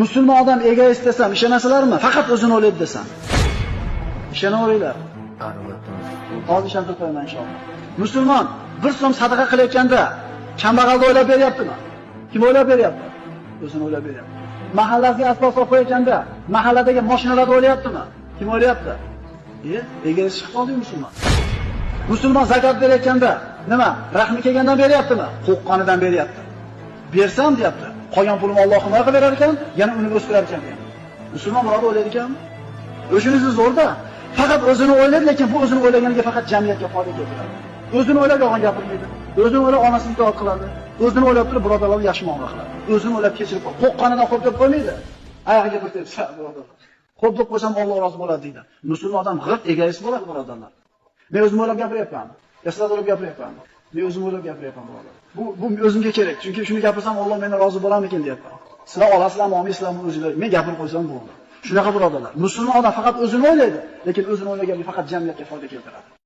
Musulmon odam egoist desam, ishonasizlarmi? Faqat o'zini o'ylaydi desam. Ishonaveringlar. Hozir ishontirib qo'yaman inshaalloh. Musulmon bir so'm sadaqa qilayotganda kambag'alni o'ylab beryaptimi? Kim o'ylab beryapti? O'zini o'ylab beryapti. Mahallasiga asbob solib qo'yayotganda, mahalladagi mashinalarni o'ylayaptimi? Kim o'ylayapti? Egoist chiqib qoldi musulmon. Musulmon zakot berayotganda nima? Rahmi kelgandan beryaptimi? Qo'qqonidan beryapti. Bersam deyapti. Qolgan pulimni Alloh himoya qilib berar ekan, yana uni o'stirar ekan. Musulmon birov o'ylaydi ekanmi? O'shingizni zo'rda. Faqat o'zini o'ylaydi, lekin bu o'zini o'ylaganiga faqat jamiyatga foyda keltiradi. O'zini o'ylab yolg'on gapirmaydi. O'zini o'ylab onasini itoat qiladi. O'zini o'ylab turib birodarlarga yaxshi muomala qiladi. O'zini o'ylab kechirib qo'yadi. Qo'qqonidan qo'rqib qo'ymaydi. Oyog'iga bir tepsa birodarlar. Xo'p deb qo'ysam Alloh rozi bo'ladi deydi. Musulmon odam g'irt egoist bo'ladi birodarlar. Men o'zim o'ylab gapiryapman. Sizlar o'ylab gapiryapman. Men o'zim o'ylab gapiryapman birodar. Bu o'zimga kerak. Chunki shuni gapirsam Alloh mendan rozi bo'larmikin deyapman. Sizlar olasizlarmi, olmaysizlarmi o'zinglar. Men gapirib qo'ysam bo'ldi. Shunaqa birodarlar. Musulmon odam faqat o'zini o'ylaydi, lekin o'zini o'ylaganiga faqat jamiyatga foyda keltiradi.